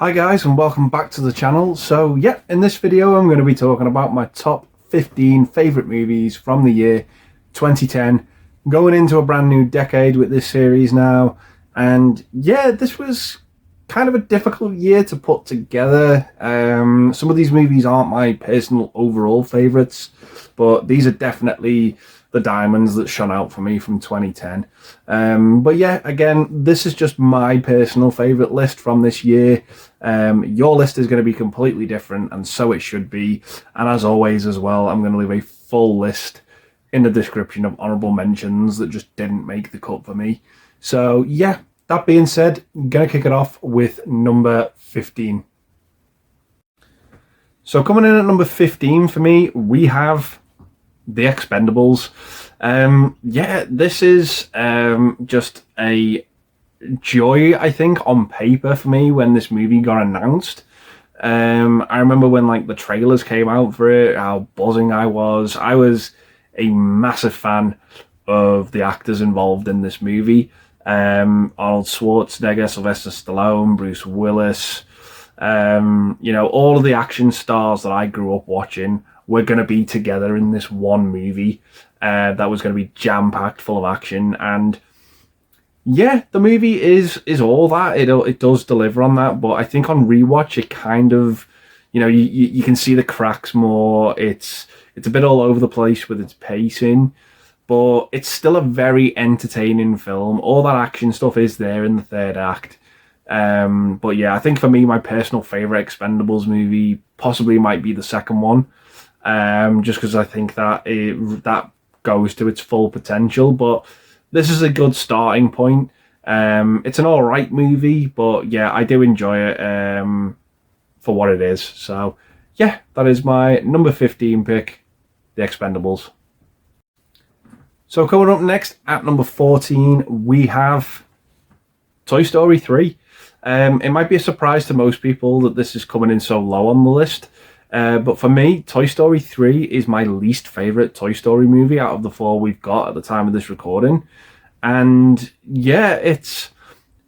Hi guys, and welcome back to the channel. So yeah, in this video I'm going to be talking about my top 15 favourite movies from the year 2010, going into a brand new decade with this series now. And yeah, this was kind of a difficult year to put together. Some of these movies aren't my personal overall favourites, but these are definitely the diamonds that shone out for me from 2010. But yeah, again, this is just my personal favourite list from this year. Your list is going to be completely different, and so it should be. And as always as well, I'm going to leave a full list in the description of honourable mentions that just didn't make the cut for me. So yeah, that being said, I'm going to kick it off with number 15. So coming in at number 15 for me, we have The Expendables. Yeah, this is just a joy, I think, on paper for me when this movie got announced. I remember when like the trailers came out for it, how buzzing I was. I was a massive fan of the actors involved in this movie. Arnold Schwarzenegger, Sylvester Stallone, Bruce Willis, all of the action stars that I grew up watching were going to be together in this one movie that was going to be jam-packed full of action. And yeah, the movie is all that. It does deliver on that, but I think on rewatch it kind of, you can see the cracks more. It's a bit all over the place with its pacing, but it's still a very entertaining film. All that action stuff is there in the third act. But yeah, I think for me, my personal favourite Expendables movie possibly might be the second one. Just because I think that that goes to its full potential. But this is a good starting point. It's an alright movie, but yeah, I do enjoy it for what it is. So yeah, that is my number 15 pick, The Expendables. So coming up next at number 14, we have Toy Story 3. It might be a surprise to most people that this is coming in so low on the list. But for me, Toy Story 3 is my least favourite Toy Story movie out of the four we've got at the time of this recording. And yeah, it's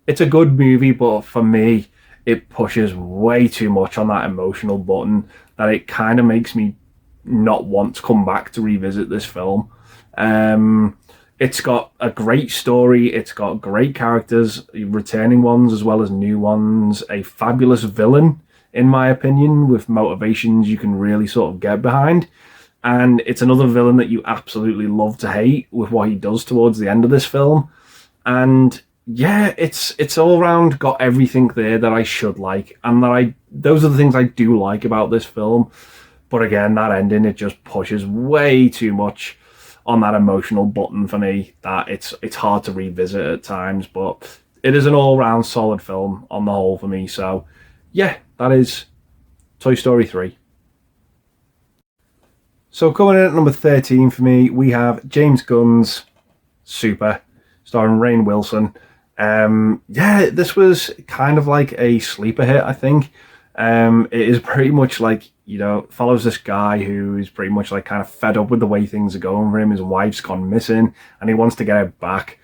a good movie, but for me, it pushes way too much on that emotional button that it kind of makes me not want to come back to revisit this film. It's got a great story, it's got great characters, returning ones as well as new ones, a fabulous villain, in my opinion, with motivations you can really sort of get behind. And it's another villain that you absolutely love to hate with what he does towards the end of this film. And yeah, it's all around got everything there that I should like, and that those are the things I do like about this film. But again, that ending, it just pushes way too much on that emotional button for me that it's hard to revisit at times. But it is an all-round solid film on the whole for me. So yeah, that is Toy Story 3. So coming in at number 13 for me, we have James Gunn's Super, starring Rainn Wilson. Yeah, this was kind of like a sleeper hit, I think. It is pretty much like, follows this guy who is pretty much like kind of fed up with the way things are going for him. His wife's gone missing and he wants to get her back.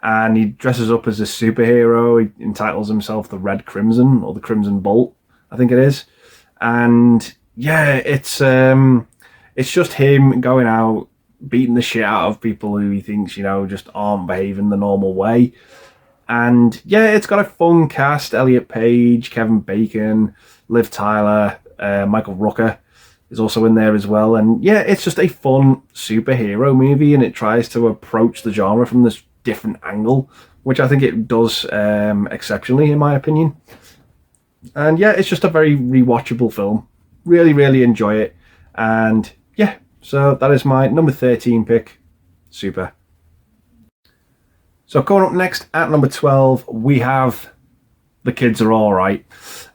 And he dresses up as a superhero. He entitles himself the Red Crimson, or the Crimson Bolt, I think it is. And yeah, it's just him going out, beating the shit out of people who he thinks, just aren't behaving the normal way. And yeah, it's got a fun cast: Elliot Page, Kevin Bacon, Liv Tyler, Michael Rooker is also in there as well. And yeah, it's just a fun superhero movie, and it tries to approach the genre from this different angle, which I think it does exceptionally, in my opinion. And yeah, it's just a very rewatchable film. Really, really enjoy it. And yeah, so that is my number 13 pick, Super. So coming up next at number 12, we have The Kids Are All Right.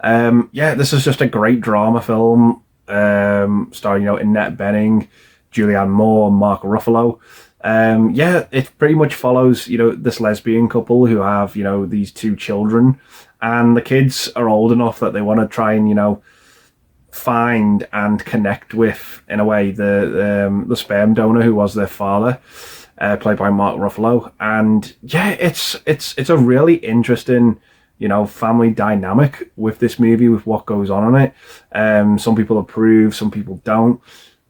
Yeah, this is just a great drama film, starring, Annette Bening, Julianne Moore, and Mark Ruffalo. Yeah, it pretty much follows, this lesbian couple who have, these two children, and the kids are old enough that they want to try and, find and connect with, in a way, the sperm donor who was their father, played by Mark Ruffalo. And yeah, it's a really interesting family dynamic with this movie, with what goes on in it. Some people approve, some people don't.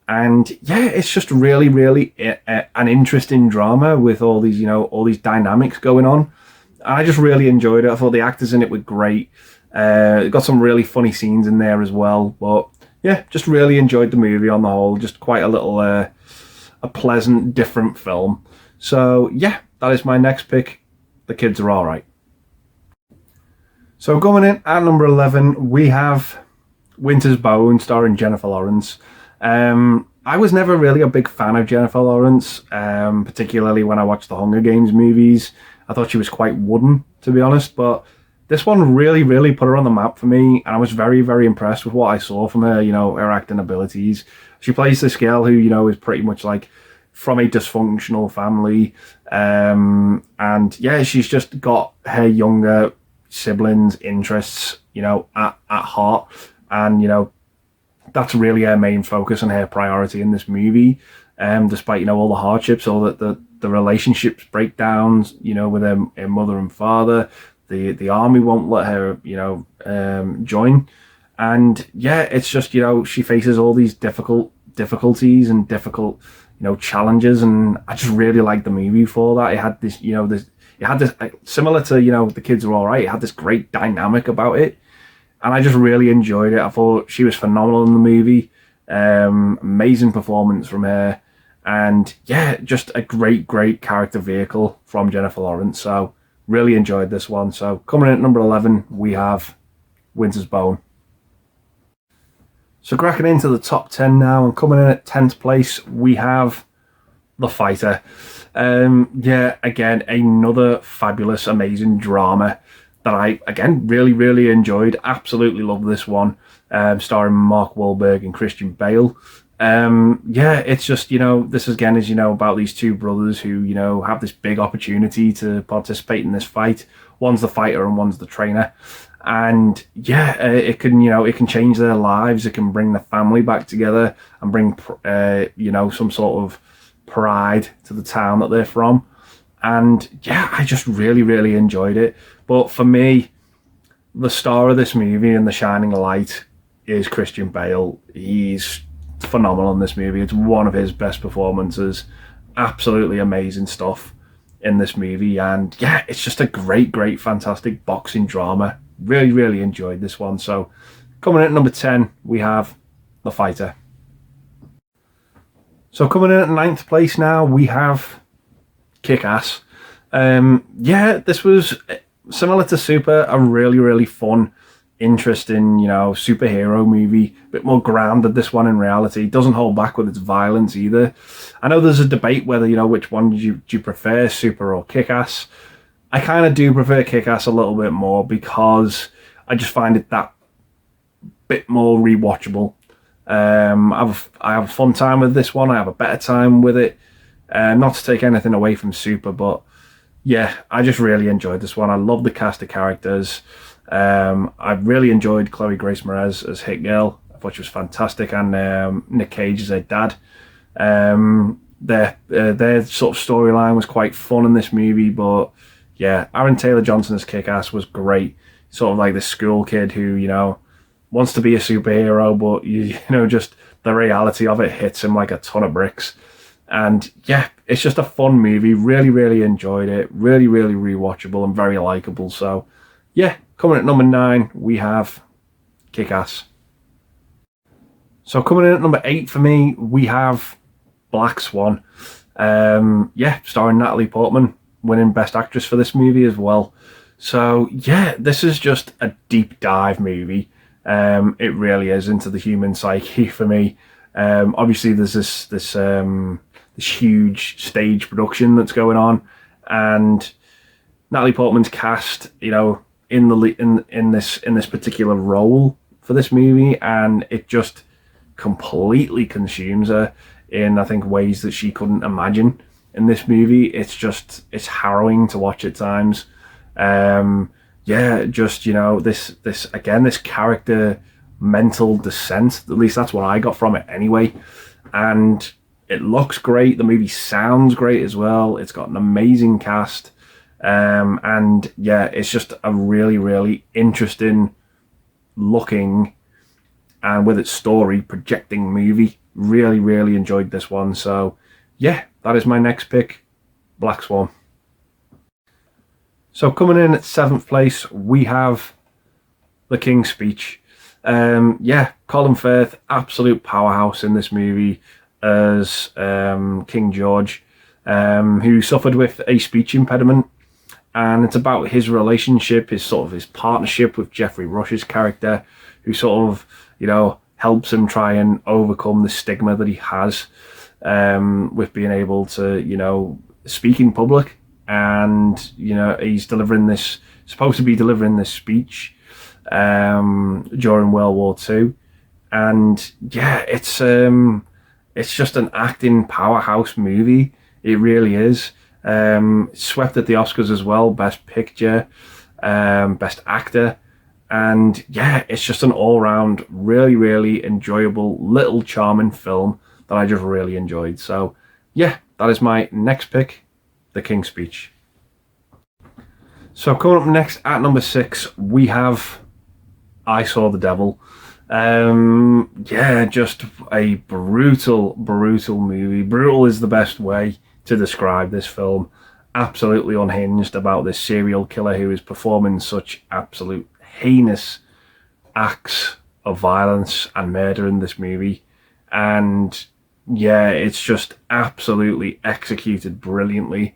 And yeah, it's just really, really an interesting drama with all these dynamics going on. I just really enjoyed it. I thought the actors in it were great. It got some really funny scenes in there as well. But yeah, just really enjoyed the movie on the whole. Just quite a pleasant, different film. So yeah, that is my next pick. The kids are all right. So going in at number 11, we have Winter's Bone, starring Jennifer Lawrence. I was never really a big fan of Jennifer Lawrence, particularly when I watched the Hunger Games movies. I thought she was quite wooden, to be honest, but this one really, really put her on the map for me, and I was very, very impressed with what I saw from her, her acting abilities. She plays this girl who, is pretty much like from a dysfunctional family, and yeah, she's just got her younger siblings' interests, at heart, and, that's really her main focus and her priority in this movie. Despite all the hardships, all the relationships breakdowns, with her mother and father, the army won't let her join, and yeah, it's just she faces all these difficulties and difficult challenges, and I just really liked the movie for that. It had this it had this similar to The Kids Are All Right. It had this great dynamic about it. And I just really enjoyed it. I thought she was phenomenal in the movie. Amazing performance from her. And yeah, just a great, great character vehicle from Jennifer Lawrence. So really enjoyed this one. So coming in at number 11, we have Winter's Bone. So cracking into the top 10 now, and coming in at 10th place, we have The Fighter. Yeah, again, another fabulous, amazing drama that I, again, really, really enjoyed. Absolutely love this one, starring Mark Wahlberg and Christian Bale. Yeah, it's just, this again is, about these two brothers who, have this big opportunity to participate in this fight. One's the fighter and one's the trainer. And yeah, it can change their lives. It can bring the family back together and bring, some sort of pride to the town that they're from. And yeah, I just really, really enjoyed it. But for me, the star of this movie and the shining light is Christian Bale. He's phenomenal in this movie. It's one of his best performances. Absolutely amazing stuff in this movie. And yeah, it's just a great, great, fantastic boxing drama. Really, really enjoyed this one. So coming in at number 10, we have The Fighter. So coming in at 9th place now, we have Kick-Ass. Yeah, this was similar to Super, a really, really fun, interesting, superhero movie. A bit more grounded, this one, in reality. Doesn't hold back with its violence either. I know there's a debate whether, which one do you prefer, Super or Kick-Ass. I kind of do prefer Kick-Ass a little bit more because I just find it that bit more rewatchable. I have a fun time with this one. I have a better time with it. Not to take anything away from Super, but yeah, I just really enjoyed this one. I love the cast of characters. I really enjoyed Chloe Grace Moretz as Hit Girl. I thought she was fantastic, and Nick Cage as her dad. Their sort of storyline was quite fun in this movie, but yeah, Aaron Taylor Johnson as Kick-Ass was great. Sort of like this school kid who, wants to be a superhero, but just the reality of it hits him like a ton of bricks. And yeah, it's just a fun movie. Really, really enjoyed it. Really, really rewatchable and very likable. So yeah, coming at number 9, we have Kick-Ass. So coming in at number 8 for me, we have Black Swan. Yeah, starring Natalie Portman, winning Best Actress for this movie as well. So yeah, this is just a deep dive movie. It really is, into the human psyche for me. Obviously, there's this huge stage production that's going on, and Natalie Portman's cast, in this particular role for this movie, and it just completely consumes her in, I think, ways that she couldn't imagine in this movie. It's harrowing to watch at times. Yeah, just, this character mental descent, at least that's what I got from it anyway. And it looks great. The movie sounds great as well. It's got an amazing cast. And yeah, it's just a really, really interesting looking and with its story projecting movie. Really, really enjoyed this one. So yeah, that is my next pick, Black Swan. So coming in at 7th place, we have The King's Speech. Yeah, Colin Firth, absolute powerhouse in this movie as King George, who suffered with a speech impediment, and it's about his relationship, his partnership with Geoffrey Rush's character, who sort of, helps him try and overcome the stigma that he has with being able to, speak in public. And, he's supposed to be delivering this speech during World War II. And yeah, it's just an acting powerhouse movie. It really is. Swept at the Oscars as well, Best Picture, Best Actor. And yeah, it's just an all-round really, really enjoyable, little charming film that I just really enjoyed. So yeah, that is my next pick, The King's Speech. So coming up next at number 6, we have I Saw the Devil. Yeah, just a brutal movie. Brutal is the best way to describe this film. Absolutely unhinged about this serial killer who is performing such absolute heinous acts of violence and murder in this movie. And yeah, it's just absolutely executed brilliantly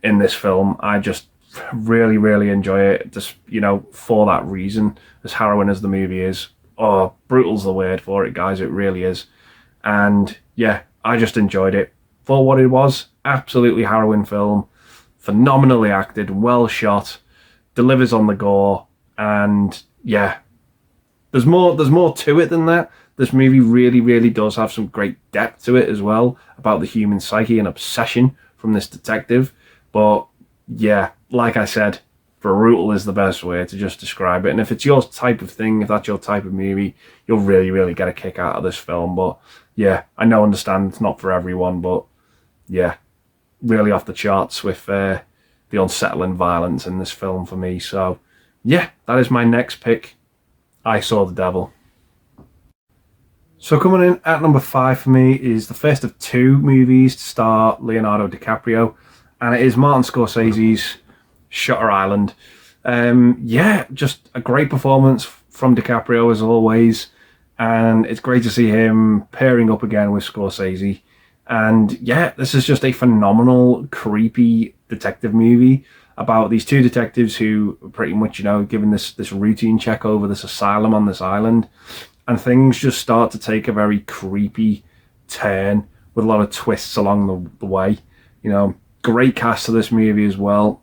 in this film. I just really, really enjoy it, just, for that reason, as harrowing as the movie is. Oh, brutal's the word for it, guys. It really is. And yeah, I just enjoyed it for what it was. Absolutely harrowing film, phenomenally acted, well shot, delivers on the gore, and yeah, there's more to it than that. This movie really, really does have some great depth to it as well, about the human psyche and obsession from this detective. But yeah, like I said, brutal is the best way to just describe it. And if it's your type of thing, if that's your type of movie, you'll really, really get a kick out of this film. But yeah, I understand it's not for everyone, but yeah, really off the charts with the unsettling violence in this film for me. So yeah, that is my next pick, I Saw the Devil. So coming in at number 5 for me is the first of 2 movies to star Leonardo DiCaprio, and it is Martin Scorsese's Shutter Island. Yeah, just a great performance from DiCaprio as always, and it's great to see him pairing up again with Scorsese. And yeah, this is just a phenomenal, creepy detective movie about these 2 detectives who are pretty much, given this routine check over this asylum on this island, and things just start to take a very creepy turn with a lot of twists along the way. Great cast of this movie as well.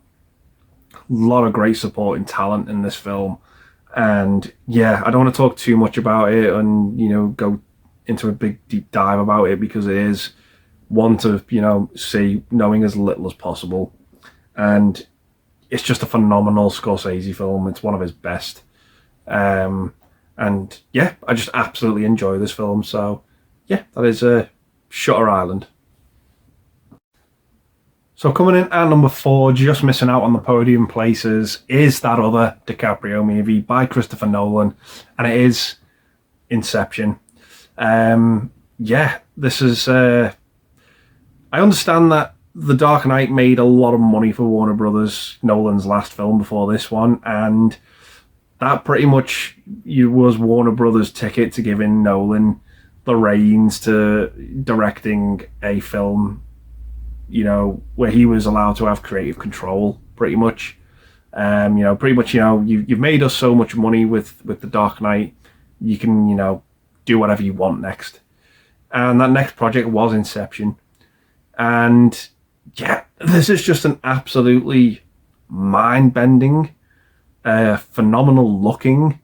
A lot of great supporting talent in this film. And yeah, I don't want to talk too much about it and, go into a big deep dive about it, because it is one to, see, knowing as little as possible. And it's just a phenomenal Scorsese film. It's one of his best. And yeah, I just absolutely enjoy this film. So yeah, that is Shutter Island. So coming in at number 4, just missing out on the podium places, is that other DiCaprio movie by Christopher Nolan, and it is Inception. Yeah, this is... I understand that The Dark Knight made a lot of money for Warner Brothers, Nolan's last film before this one, and that pretty much was Warner Brothers' ticket to giving Nolan the reins to directing a film, where he was allowed to have creative control, pretty much. You've made us so much money with The Dark Knight, you can, do whatever you want next. And that next project was Inception. And yeah, this is just an absolutely mind-bending, phenomenal looking,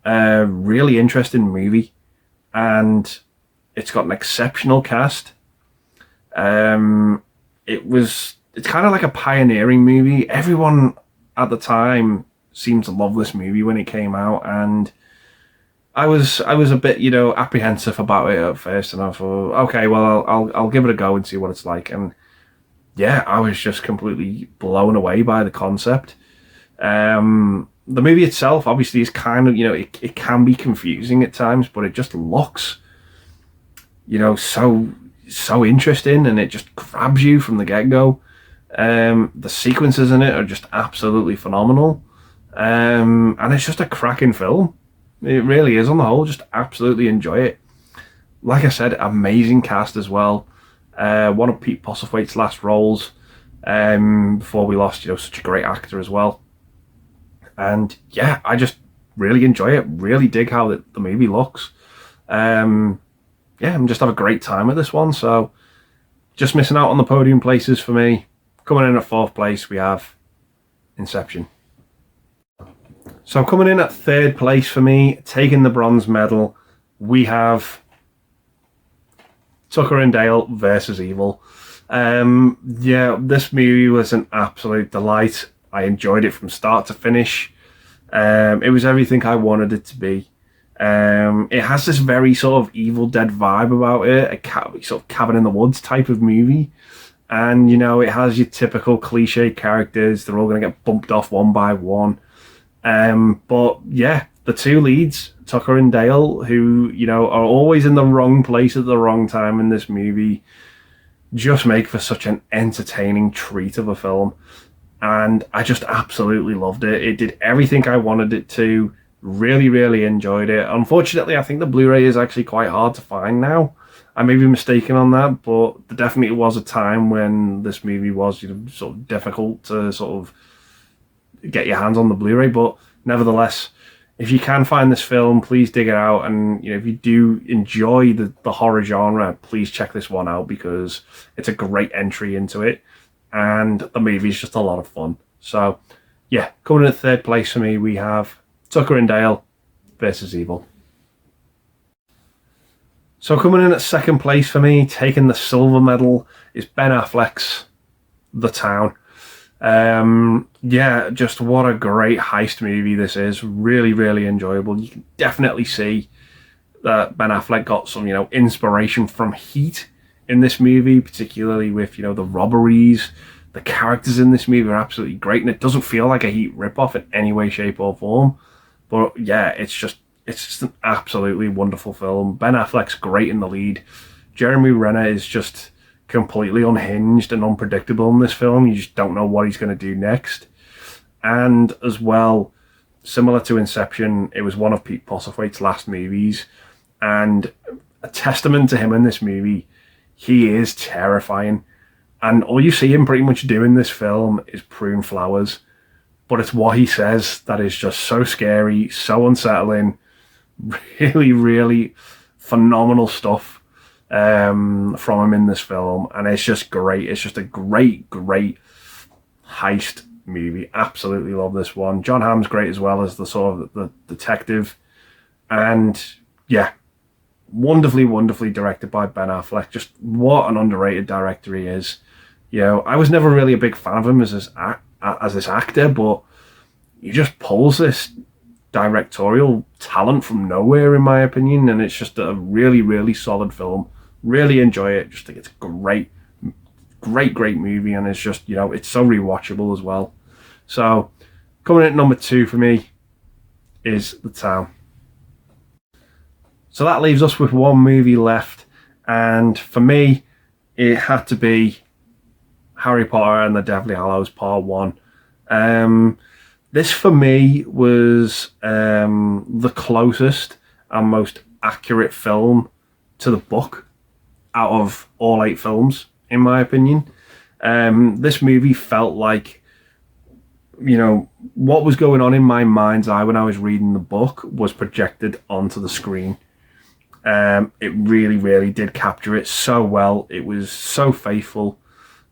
really interesting movie. And it's got an exceptional cast. It's kind of like a pioneering movie. Everyone at the time seemed to love this movie when it came out, and I was a bit, apprehensive about it at first, and I thought, okay, well, I'll give it a go and see what it's like. And yeah, I was just completely blown away by the concept. The movie itself, obviously, is kind of, it can be confusing at times, but it just looks, so interesting, and it just grabs you from the get-go. The sequences in it are just absolutely phenomenal. And it's just a cracking film. It really is, on the whole. Just absolutely enjoy it. Like I said, amazing cast as well. One of Pete Postlethwaite's last roles, before we lost, such a great actor as well. And yeah, I just really enjoy it. Really dig how the movie looks. Yeah, I'm just have a great time with this one. So, just missing out on the podium places for me. Coming in at 4th place, we have Inception. So coming in at 3rd place for me, taking the bronze medal, we have Tucker and Dale versus Evil. Yeah, this movie was an absolute delight. I enjoyed it from start to finish. It was everything I wanted it to be. It has this very sort of Evil Dead vibe about it, a sort of cabin in the woods type of movie. And, it has your typical cliche characters. They're all going to get bumped off one by one. But yeah, the two leads, Tucker and Dale, who, are always in the wrong place at the wrong time in this movie, just make for such an entertaining treat of a film. And I just absolutely loved it. It did everything I wanted it to. Really, really enjoyed it. Unfortunately, I think the Blu-ray is actually quite hard to find now. I may be mistaken on that, but there definitely was a time when this movie was, sort of difficult to sort of get your hands on the Blu-ray. But nevertheless, if you can find this film, please dig it out. And if you do enjoy the horror genre, please check this one out, because it's a great entry into it, and the movie is just a lot of fun. So yeah, coming in at 3rd place for me, we have Tucker and Dale versus Evil. So coming in at 2nd place for me, taking the silver medal, is Ben Affleck's The Town. Yeah, just what a great heist movie this is. Really, really enjoyable. You can definitely see that Ben Affleck got some, inspiration from Heat in this movie, particularly with, the robberies. The characters in this movie are absolutely great, and it doesn't feel like a Heat ripoff in any way, shape, or form. But yeah, it's just an absolutely wonderful film. Ben Affleck's great in the lead. Jeremy Renner is just completely unhinged and unpredictable in this film. You just don't know what he's going to do next. And as well, similar to Inception, it was one of Pete Postlethwaite's last movies, and a testament to him in this movie. He is terrifying, and all you see him pretty much do in this film is prune flowers, but it's what he says that is just so scary, so unsettling. Really, really phenomenal stuff from him in this film, and it's just great. It's just a great heist movie. Absolutely love this one. John Hamm's great as well as the sort of the detective, and yeah, wonderfully directed by Ben Affleck. Just what an underrated director he is. I was never really a big fan of him as this actor, but he just pulls this directorial talent from nowhere, in my opinion, and it's just a really solid film. Really enjoy it. Just think it's a great movie, and it's just, it's so rewatchable as well. So coming in at number 2 for me is The Town. So that leaves us with one movie left, and for me it had to be Harry Potter and the Deathly Hallows Part 1. This for me was the closest and most accurate film to the book out of all 8 films, in my opinion. This movie felt like, what was going on in my mind's eye when I was reading the book was projected onto the screen. It really did capture it so well. It was so faithful.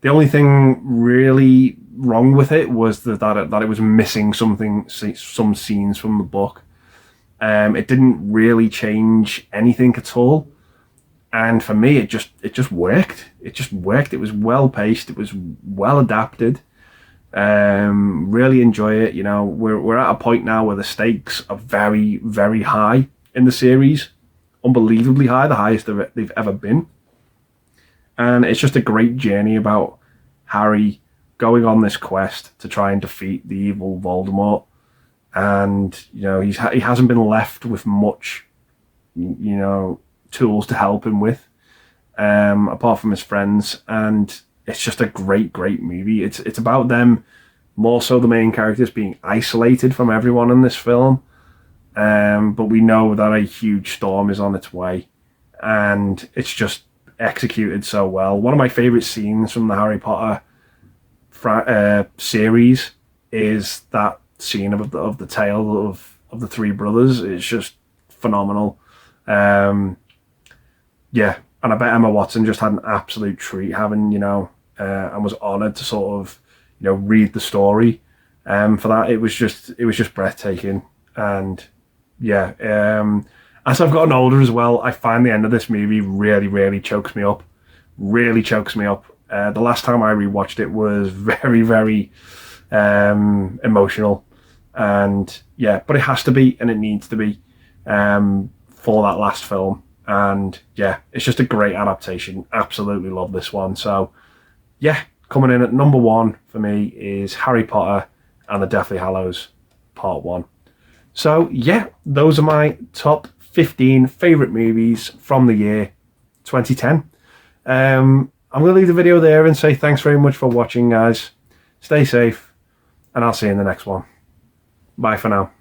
The only thing really wrong with it was that it was missing some scenes from the book. It didn't really change anything at all, and for me, it just worked. It just worked. It was well paced. It was well adapted. Really enjoy it. We're at a point now where the stakes are very high in the series, unbelievably high, the highest they've ever been. And it's just a great journey about Harry going on this quest to try and defeat the evil Voldemort, and you know he hasn't been left with much, you know, tools to help him with, apart from his friends, and it's just a great movie. It's about them, more so the main characters, being isolated from everyone in this film, but we know that a huge storm is on its way, and it's just executed so well. One of my favorite scenes from the Harry Potter series is that scene of the tale of the three brothers. It's just phenomenal. Yeah, and I bet Emma Watson just had an absolute treat having, you know, and was honoured to sort of, you know, read the story. For that, it was just breathtaking. And yeah, as I've gotten older as well, I find the end of this movie really chokes me up. Really chokes me up. The last time I rewatched it was very emotional, and yeah, but it has to be, and it needs to be, for that last film. And yeah, it's just a great adaptation. Absolutely love this one. So yeah, coming in at number 1 for me is Harry Potter and the Deathly Hallows Part 1. So yeah, those are my top 15 favourite movies from the year 2010. I'm going to leave the video there and say thanks very much for watching, guys. Stay safe, and I'll see you in the next one. Bye for now.